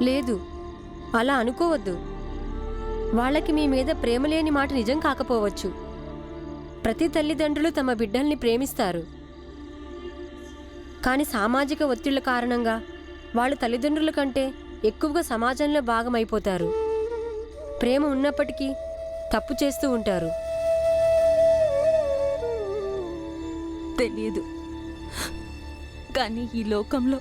లేదు, అలా అనుకోవద్దు. వాళ్ళకి మీ మీద ప్రేమ లేని మాట నిజం కాకపోవచ్చు. ప్రతి తల్లిదండ్రులు తమ బిడ్డల్ని ప్రేమిస్తారు. కానీ సామాజిక ఒత్తిళ్ల కారణంగా వాళ్ళు తల్లిదండ్రుల కంటే ఎక్కువగా సమాజంలో భాగమైపోతారు. ప్రేమ ఉన్నప్పటికీ తప్పు చేస్తూ ఉంటారు. తెలియదు, కానీ ఈ లోకంలో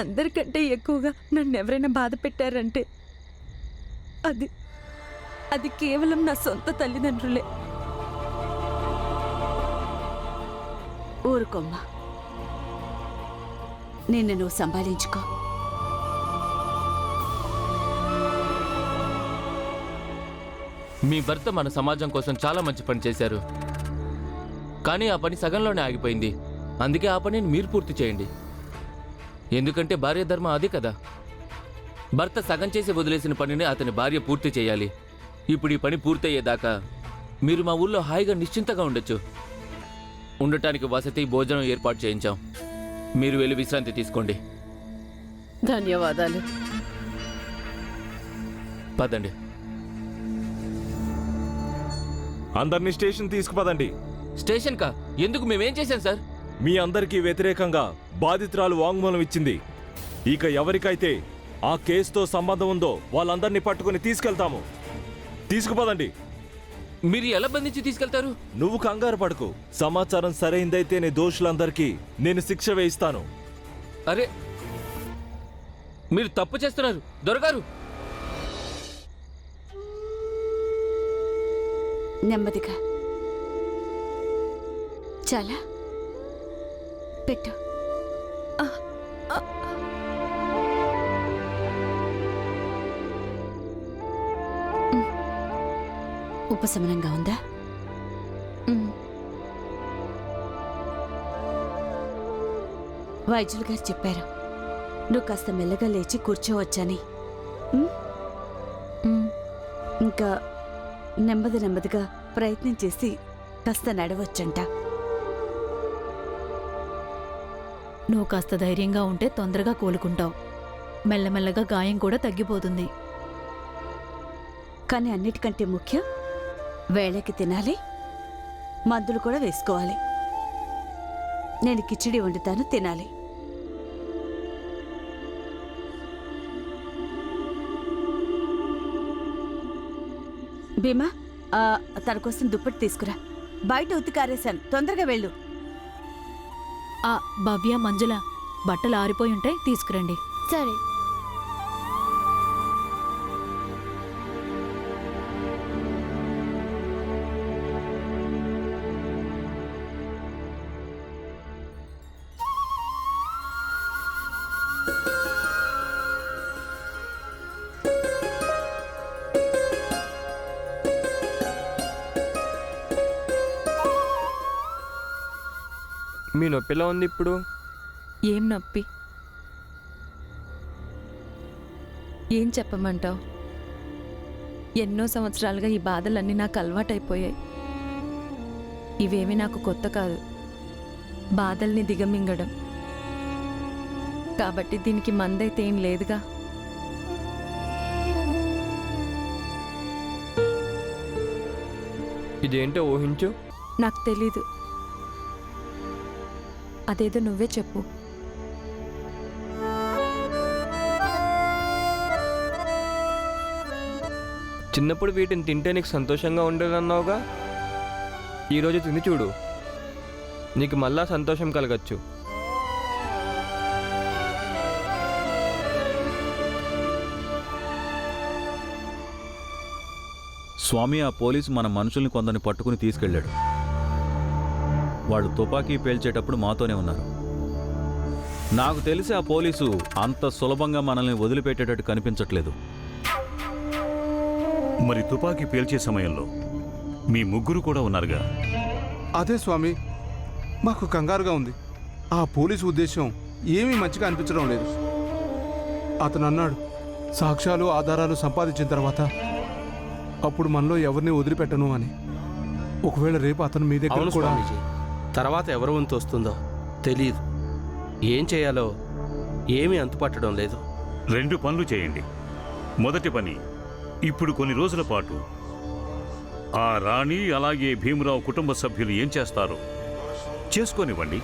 అందరికంటే ఎక్కువగా నన్ను ఎవరైనా బాధ పెట్టారంటే అది కేవలం నా సొంత తల్లిదండ్రులే. ఊరుకోమ్మా, నిన్ను నువ్వు సంభాళించుకో. మీ భర్త మన సమాజం కోసం చాలా మంచి పని చేశారు, కానీ ఆ పని సగంలోనే ఆగిపోయింది. అందుకే ఆ పనిని మీరు పూర్తి చేయండి. ఎందుకంటే భార్య ధర్మం అదే కదా. భర్త సగం చేసి వదిలేసిన పనిని అతని భార్య పూర్తి చేయాలి. ఇప్పుడు ఈ పని పూర్తయ్యేదాకా మీరు మా ఊళ్ళో హాయిగా నిశ్చింతగా ఉండొచ్చు. ఉండటానికి వసతి, భోజనం ఏర్పాటు చేయించాం. మీరు వెళ్ళి విశ్రాంతి తీసుకోండి. ధన్యవాదాలు. పదండి. అందరినీ స్టేషన్ తీసుకుపదండి. స్టేషన్ కా? ఎందుకు? మేమేం చేశాం సార్? మీ అందరికీ వ్యతిరేకంగా బాధితురాలు వాంగ్మూలం ఇచ్చింది. ఇక ఎవరికైతే ఆ కేసుతో సంబంధం ఉందో వాళ్ళందరినీ పట్టుకుని తీసుకెళ్తాము. తీసుకుపదండి. మీరు ఎలా బంధించి తీసుకెళ్తారు? నువ్వు కంగారు పడకు. సమాచారం సరైందైతే నీ దోషులందరికీ నేను శిక్ష వేయిస్తాను. అరే, మీరు తప్పు చేస్తున్నారు దొరగారు. నెమ్మదిగా. చాలా పెట్టు. ఉపశమనంగా ఉందా? వైద్యులు గారు చెప్పారు నువ్వు కాస్త మెల్లగా లేచి కూర్చోవచ్చని. ఇంకా నెమ్మదిగా ప్రయత్నం చేసి కాస్త నడవచ్చంట. నువ్వు కాస్త ధైర్యంగా ఉంటే తొందరగా కోలుకుంటావు. మెల్లమెల్లగా గాయం కూడా తగ్గిపోతుంది. కానీ అన్నిటికంటే ముఖ్యం వేళకి తినాలి, మందులు కూడా వేసుకోవాలి. నేను కిచిడి వండుతాను, తినాలి. భీమా, తన కోసం దుప్పటి తీసుకురా. బయట ఉతికారేశాను, తొందరగా వెళ్ళు. భవ్య, మంజుల, బట్టలు ఆరిపోయి ఉంటాయి, తీసుకురండి. సరే. మీ నొప్పిలో ఉంది ఇప్పుడు? ఏం నొప్పి? ఏం చెప్పమంటావు? ఎన్నో సంవత్సరాలుగా ఈ బాధలన్నీ నాకు అలవాటైపోయాయి. ఇవేమీ నాకు కొత్త కాదు, బాధల్ని దిగమింగడం. కాబట్టి దీనికి మందైతే ఏం లేదుగా. ఇదేంటో ఊహించు. నాకు తెలీదు, అదేదో నువ్వే చెప్పు. చిన్నప్పుడు వీటిని తింటే నీకు సంతోషంగా ఉండేదన్నావుగా, ఈరోజు తిని చూడు, నీకు మళ్ళా సంతోషం కలగచ్చు. స్వామి, ఆ పోలీసు మన మనుషుల్ని కొందరిని పట్టుకుని తీసుకెళ్ళాడు. వాళ్ళు తుపాకీ పేల్చేటప్పుడు మాతోనే ఉన్నారు. నాకు తెలిసి ఆ పోలీసు అంత సులభంగా మనల్ని వదిలిపెట్టేటట్టు కనిపించట్లేదు. మరి తుపాకీ పేల్చే సమయంలో మీ ముగ్గురు కూడా ఉన్నారుగా? అదే స్వామి, మాకు కంగారుగా ఉంది. ఆ పోలీసు ఉద్దేశం ఏమీ మంచిగా అనిపించడం లేదు. అతను అన్నాడు, సాక్ష్యాలు ఆధారాలు సంపాదించిన తర్వాత అప్పుడు మనలో ఎవరిని వదిలిపెట్టను అని. ఒకవేళ రేపు అతను మీ దగ్గర కూడా... తర్వాత ఎవరు వంతు వస్తుందో తెలియదు. ఏం చేయాలో ఏమీ అంతుపట్టడం లేదు. 2 పనులు చేయండి. మొదటి పని, ఇప్పుడు కొన్ని రోజుల పాటు ఆ రాణి అలాగే భీమరావు కుటుంబ సభ్యులు ఏం చేస్తారో చేసుకోనివ్వండి.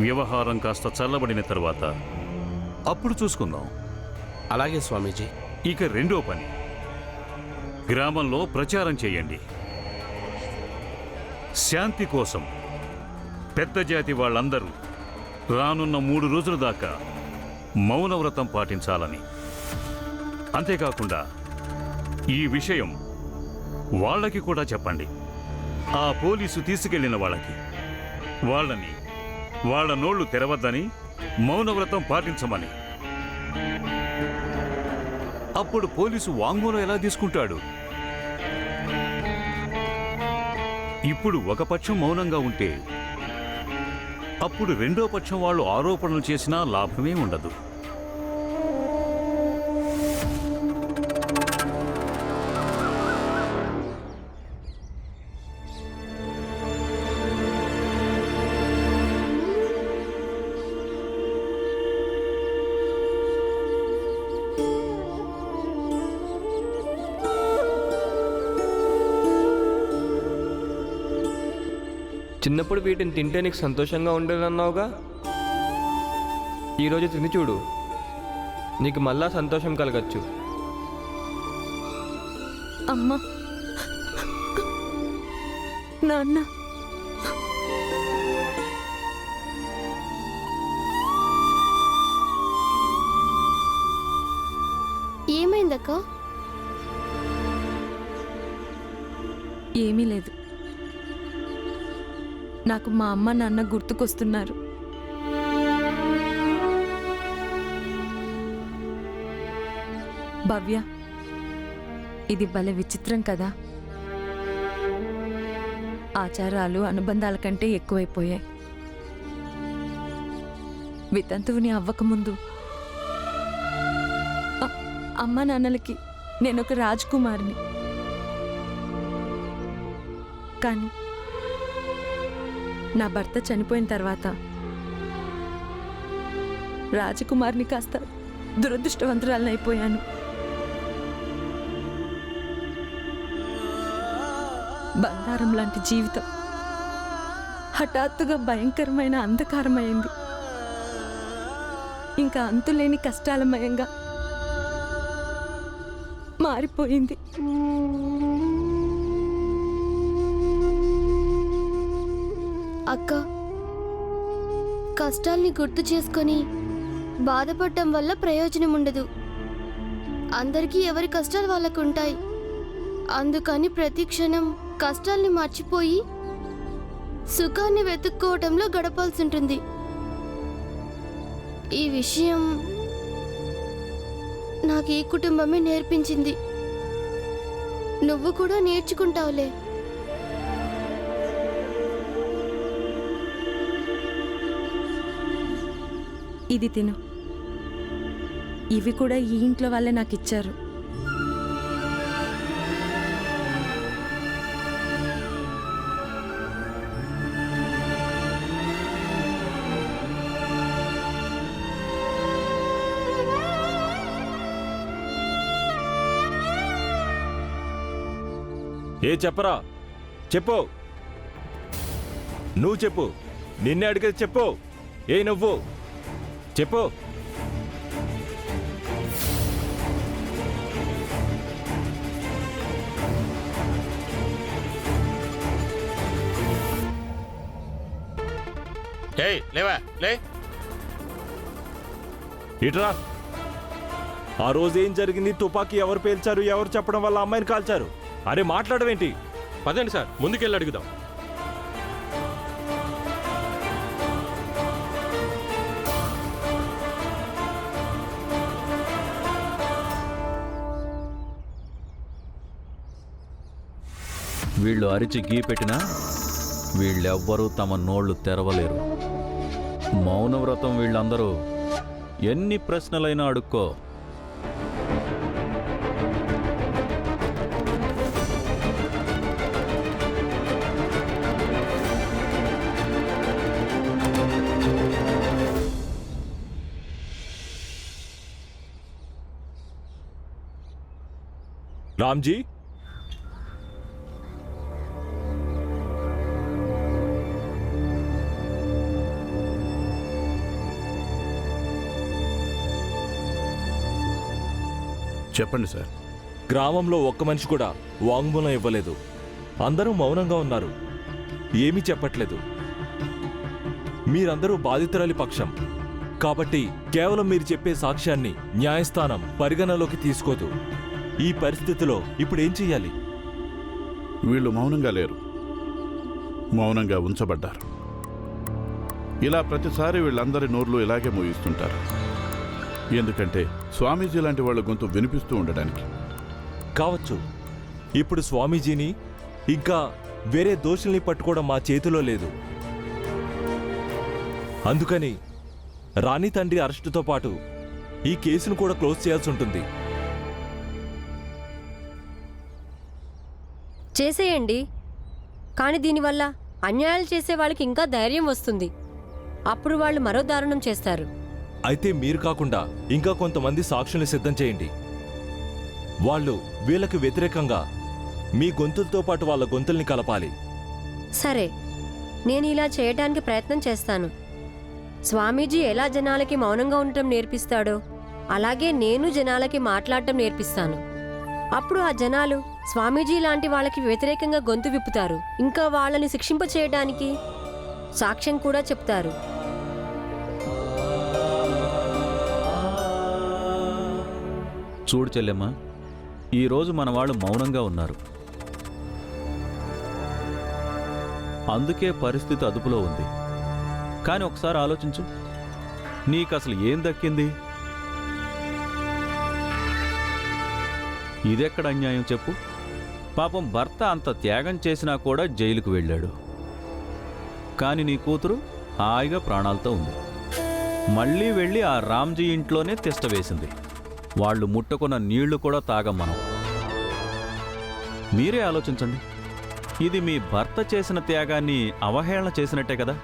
వ్యవహారం కాస్త చల్లబడిన తర్వాత అప్పుడు చూసుకుందాం. అలాగే స్వామీజీ. ఇక రెండో పని, గ్రామంలో ప్రచారం చేయండి. శాంతి కోసం పెద్ద జాతి వాళ్ళందరూ రానున్న 3 రోజుల దాకా మౌనవ్రతం పాటించాలని. అంతేకాకుండా ఈ విషయం వాళ్ళకి కూడా చెప్పండి. ఆ పోలీసు తీసుకెళ్లిన వాళ్ళని వాళ్ళ నోళ్లు తెరవద్దని, మౌనవ్రతం పాటించమని. అప్పుడు పోలీసు వాంగ్మూలం ఎలా తీసుకుంటాడు? ఇప్పుడు ఒక పక్షం మౌనంగా ఉంటే అప్పుడు రెండో పక్షం వాళ్ళు ఆరోపణలు చేసినా లాభమే ఉండదు. చిన్నప్పుడు వీటిని తింటే నీకు సంతోషంగా ఉండేదన్నావుగా, ఈరోజు తిని చూడు, నీకు మళ్ళా సంతోషం కలగచ్చు. అమ్మా, నాన్న, ఏమైందక్క? ఏమీ లేదు. నాకు మా అమ్మ నాన్న గుర్తుకొస్తున్నారు. భవ్య, ఇది భలే విచిత్రం కదా. ఆచారాలు అనుబంధాల కంటే ఎక్కువైపోయాయి. వితంతువుని అవ్వకముందు అమ్మ నాన్నలకి నేనొక రాజ్కుమార్ని. కానీ నా భర్త చనిపోయిన తర్వాత రాజకుమార్ని కాస్త దురదృష్టవంతురాలని అయిపోయాను. బంగారం లాంటి జీవితం హఠాత్తుగా భయంకరమైన అంధకారమైంది. ఇంకా అంతులేని కష్టాలమయంగా మారిపోయింది. అక్క, కష్టాల్ని గుర్తు చేసుకొని బాధపడటం వల్ల ప్రయోజనం ఉండదు. అందరికీ ఎవరి కష్టాలు వాళ్ళకు ఉంటాయి. అందుకని ప్రతి క్షణం కష్టాల్ని మర్చిపోయి సుఖాన్ని వెతుక్కోవటంలో గడపాల్సి ఉంటుంది. ఈ విషయం నాకు ఈ కుటుంబమే నేర్పించింది. నువ్వు కూడా నేర్చుకుంటావులే. ఇది తిను. ఇవి కూడా ఈ ఇంట్లో వాళ్ళే నాకు ఇచ్చారు. ఏ చెప్పరా, చెప్పు. నువ్వు చెప్పు. నిన్నే అడిగేది చెప్పు. ఏ నువ్వు చెప్పు. లేవా లే. ఇట్రా. ఆ రోజు ఏం జరిగింది? తుపాకీ ఎవరు పేల్చారు? ఎవరు చెప్పడం వల్ల అమ్మాయిని కాల్చారు? అరే మాట్లాడవేంటి? పదండి సార్, ముందుకెళ్ళి అడుగుదాం. వీళ్ళు అరిచి గీ పెట్టినా వీళ్ళెవ్వరూ తమ నోళ్లు తెరవలేరు. మౌనవ్రతం వీళ్ళందరూ ఎన్ని ప్రశ్నలైనా అడుక్కో. రామ్జీ, చెప్పండి సార్. గ్రామంలో ఒక్క మనిషి కూడా వాంగ్మూలం ఇవ్వలేదు. అందరూ మౌనంగా ఉన్నారు, ఏమీ చెప్పట్లేదు. మీరందరూ బాధితురాలి పక్షం కాబట్టి కేవలం మీరు చెప్పే సాక్ష్యాన్ని న్యాయస్థానం పరిగణలోకి తీసుకోదు. ఈ పరిస్థితిలో ఇప్పుడేం చెయ్యాలి? వీళ్ళు మౌనంగా లేరు, మౌనంగా ఉంచబడ్డారు. ఇలా ప్రతిసారి వీళ్ళందరి నోర్లు ఇలాగే మోగిస్తుంటారు. ఎందుకంటే స్వామీజీ లాంటి వాళ్ళ గొంతు వినిపిస్తూ ఉండడానికి. కావచ్చు. ఇప్పుడు స్వామీజీని ఇంకా వేరే దోషుల్ని పట్టుకోవడం మా చేతిలో లేదు. అందుకని రాణి తండ్రి అరెస్టుతో పాటు ఈ కేసును కూడా క్లోజ్ చేయాల్సి ఉంటుంది. చేసేయండి, కానీ దీనివల్ల అన్యాయాలు చేసే వాళ్ళకి ఇంకా ధైర్యం వస్తుంది. అప్పుడు వాళ్ళు మరో దారుణం చేస్తారు. అయితే మీరు కాకుండా ఇంకా కొంతమంది సాక్షుల్ని సిద్ధం చేయండి. వాళ్ళు వీళ్ళకి వ్యతిరేకంగా మీ గొంతులతో పాటు వాళ్ళ గొంతుల్ని కలపాలి. సరే, నేను ఇలా చేయడానికి ప్రయత్నం చేస్తాను. స్వామీజీ ఎలా జనాలకి మౌనంగా ఉండటం నేర్పిస్తాడో అలాగే నేను జనాలకి మాట్లాడటం నేర్పిస్తాను. అప్పుడు ఆ జనాలు స్వామీజీ లాంటి వాళ్ళకి వ్యతిరేకంగా గొంతు విప్పుతారు. ఇంకా వాళ్ళని శిక్షింప చేయడానికి సాక్ష్యం కూడా చెప్తారు. చూడు చెల్లెమ్మ, ఈరోజు మన వాళ్ళు మౌనంగా ఉన్నారు. అందుకే పరిస్థితి అదుపులో ఉంది. కానీ ఒకసారి ఆలోచించు, నీకు అసలు ఏం దక్కింది? ఇదెక్కడ అన్యాయం చెప్పు? పాపం భర్త అంత త్యాగం చేసినా కూడా జైలుకు వెళ్ళాడు. కానీ నీ కూతురు హాయిగా ప్రాణాలతో ఉంది. మళ్ళీ వెళ్ళి ఆ రామ్జీ ఇంట్లోనే తిష్ట వేసింది. వాళ్ళు ముట్టుకున్న నీళ్లు కూడా తాగం మనం. మీరే ఆలోచించండి, ఇది మీ భర్త చేసిన త్యాగాన్ని అవహేళన చేసినట్టే కదా.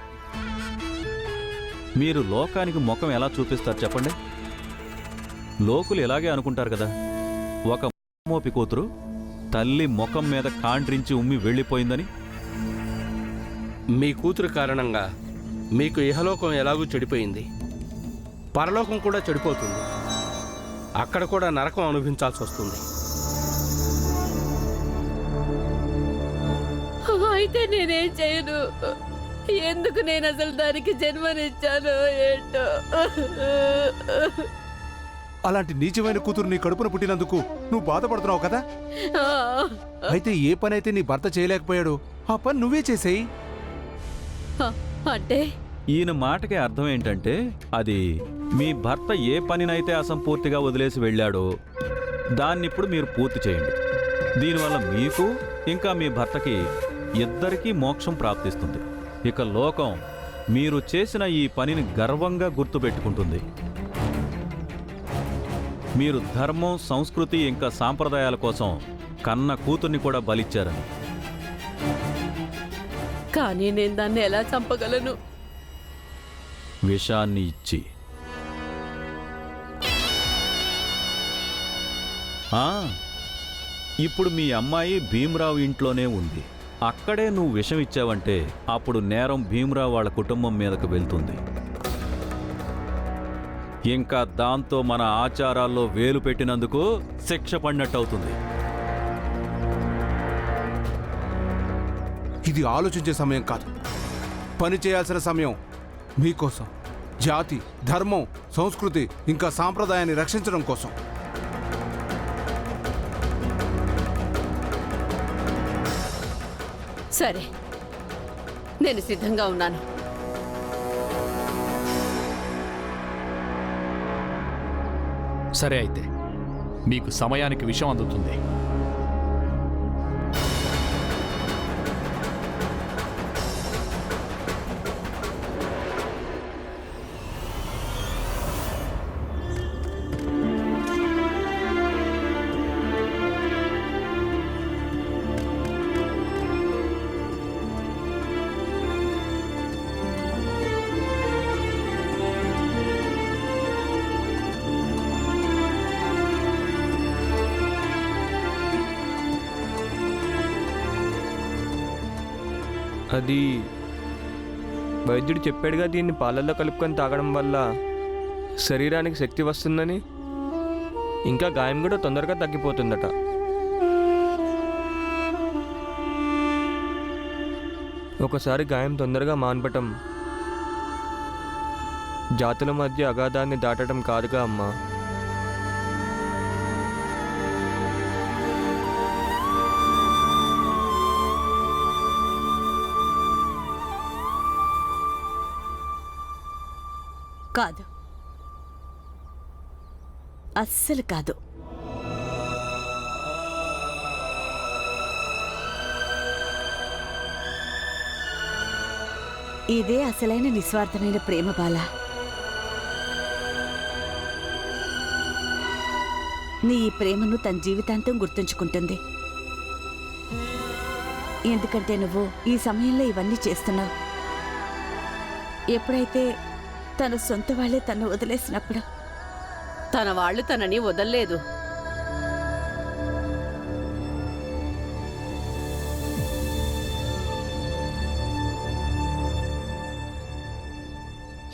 మీరు లోకానికి ముఖం ఎలా చూపిస్తారు చెప్పండి? లోకులు ఇలాగే అనుకుంటారు కదా, ఒక మోపి కూతురు తల్లి ముఖం మీద కాండ్రించి ఉమ్మి వెళ్ళిపోయిందని. మీ కూతురు కారణంగా మీకు ఇహలోకం ఎలాగూ చెడిపోయింది, పరలోకం కూడా చెడిపోతుంది. అక్కడ కూడా నరకం అనుభవించాల్సి వస్తుంది. అయితే నేనేం చేయను? ఎందుకు నేను అసలు దానికి జన్మనిచ్చాను ఏంటో? అలాంటి నీచమైన కూతురు నీ కడుపున పుట్టినందుకు నువ్వు బాధపడుతున్నావు కదా. అయితే ఏ పని అయితే నీ భర్త చేయలేకపోయాడో ఆ పని నువ్వే చేసేయి. అంటే ఈయన మాటకి అర్థం ఏంటంటే, అది మీ భర్త ఏ పనినైతే అసంపూర్తిగా వదిలేసి వెళ్ళాడో దాన్నిప్పుడు మీరు పూర్తి చేయండి. దీనివల్ల మీకు ఇంకా మీ భర్తకి ఇద్దరికీ మోక్షం ప్రాప్తిస్తుంది. ఇక లోకం మీరు చేసిన ఈ పనిని గర్వంగా గుర్తుపెట్టుకుంటుంది. మీరు ధర్మం, సంస్కృతి ఇంకా సాంప్రదాయాల కోసం కన్న కూతుర్ని కూడా బలిచ్చారని. కానీ నేను దాన్ని ఎలా చంపగలను? విషాన్ని ఇచ్చి. ఇప్పుడు మీ అమ్మాయి భీమరావు ఇంట్లోనే ఉంది. అక్కడే నువ్వు విషం ఇచ్చావంటే అప్పుడు నేరం భీమరావు వాళ్ళ కుటుంబం మీదకు వెళ్తుంది. ఇంకా దాంతో మన ఆచారాల్లో వేలు పెట్టినందుకు శిక్ష పడినట్టవుతుంది. ఇది ఆలోచించే సమయం కాదు, పని చేయాల్సిన సమయం. మీకోసం, జాతి, ధర్మం, సంస్కృతి ఇంకా సాంప్రదాయాన్ని రక్షించడం కోసం. సరే, నేను సిద్ధంగా ఉన్నాను. సరే, అయితే మీకు సమయానికి విషయం అందుతుంది. అది వైద్యుడు చెప్పాడుగా, దీన్ని పాలల్లో కలుపుకొని తాగడం వల్ల శరీరానికి శక్తి వస్తుందని, ఇంకా గాయం కూడా తొందరగా తగ్గిపోతుందట. ఒకసారి గాయం తొందరగా మాన్పటం జాతుల మధ్య అగాధాన్ని దాటడం కాదుగా అమ్మా. కాదు, అస్సలు కాదు. ఇదే అసలైన నిస్వార్థమైన ప్రేమ బాల. నీ ఈ ప్రేమను తన జీవితాంతం గుర్తుంచుకుంటుంది. ఎందుకంటే నువ్వు ఈ సమయంలో ఇవన్నీ చేస్తున్నావు. ఎప్పుడైతే తన సొంత వాళ్ళే తను వదిలేసినప్పుడు. తన వాళ్ళు తనని వదల్లేదు.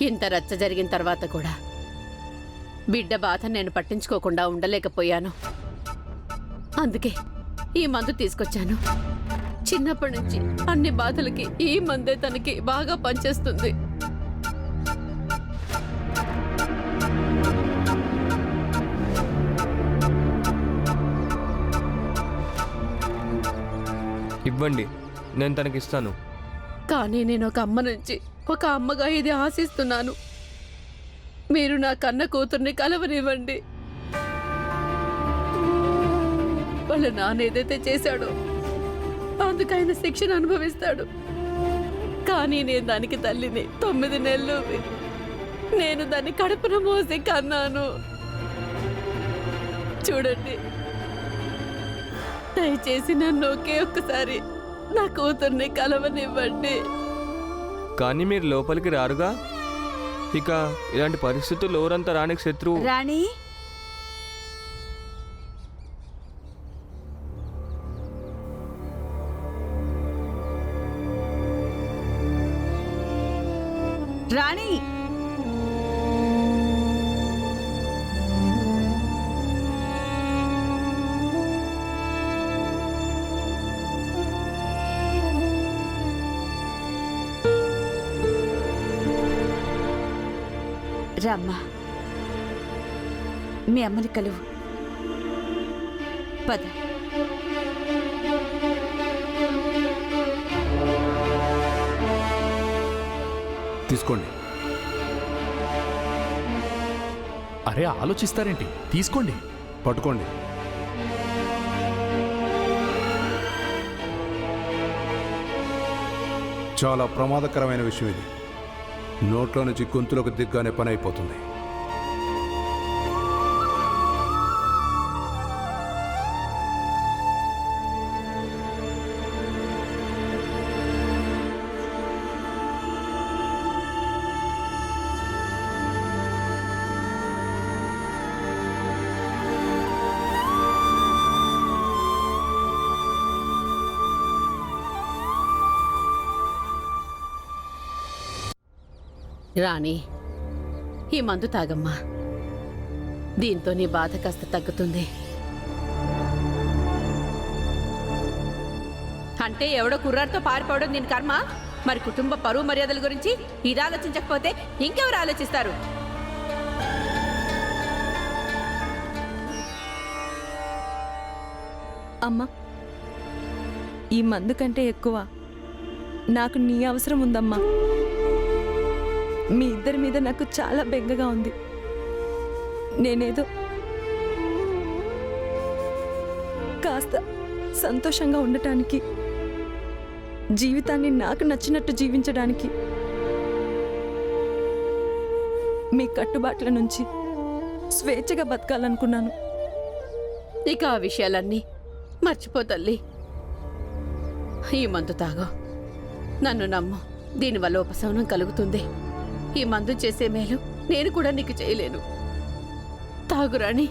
ఇంత రచ్చ జరిగిన తర్వాత కూడా బిడ్డ బాధ నేను పట్టించుకోకుండా ఉండలేకపోయాను. అందుకే ఈ మందు తీసుకొచ్చాను. చిన్నప్పటి నుంచి అన్ని బాధలకి ఈ మందే తనకి బాగా పనిచేస్తుంది. ఇవ్వండి, నేను తనకిస్తాను. కానీ నేను ఒక అమ్మ నుంచి ఒక అమ్మగా ఇది ఆశిస్తున్నాను. మీరు నా కన్న కూతుర్ని కలవనివ్వండి. వాళ్ళ నాన్న ఏదైతే చేశాడో అందుకైన శిక్షను అనుభవిస్తాడు. కానీ నేను దానికి తల్లిని. 9 నెలలు నేను దాన్ని కడుపున మోసి కన్నాను. చూడండి, దయచేసి నన్ను ఒకే ఒక్కసారి నా కూతుర్ని కలవనివ్వండి. కానీ మీరు లోపలికి రారుగా. ఇక ఇలాంటి పరిస్థితుల్లో ఎవరంతా రానికి శత్రువు. రాణి, రాణి, రామ్మా, మీ అమ్మని కలువు. పద. తీసుకోండి. అరే ఆలోచిస్తారేంటి? తీసుకోండి. పట్టుకోండి. చాలా ప్రమాదకరమైన విషయం ఇది. నోట్లో నుంచి గొంతులోకి దిగ్గానే పని అయిపోతుంది. రాణి, ఈ మందు తాగమ్మా. దీంతో నీ బాధ కాస్త తగ్గుతుంది. అంటే ఎవడో కుర్రాడితో పారిపోవడం దీని కర్మ. మరి కుటుంబ పరువు మర్యాదల గురించి ఇది ఆలోచించకపోతే ఇంకెవరు ఆలోచిస్తారు? అమ్మా, ఈ మందు కంటే ఎక్కువ నాకు నీ అవసరం ఉందమ్మా. మీ ఇద్దరి మీద నాకు చాలా బెంగగా ఉంది. నేనేదో కాస్త సంతోషంగా ఉండటానికి, జీవితాన్ని నాకు నచ్చినట్టు జీవించడానికి, మీ కట్టుబాట్ల నుంచి స్వేచ్ఛగా బతకాలనుకున్నాను. ఇక ఆ విషయాలన్నీ మర్చిపో తల్లి. ఈ మందు తాగో. నన్ను నమ్ము, దీనివల్ల ఉపశమనం కలుగుతుంది. ఈ మందు చేసే మేలు నేను కూడా నీకు చేయలేను. తాగు రాణి.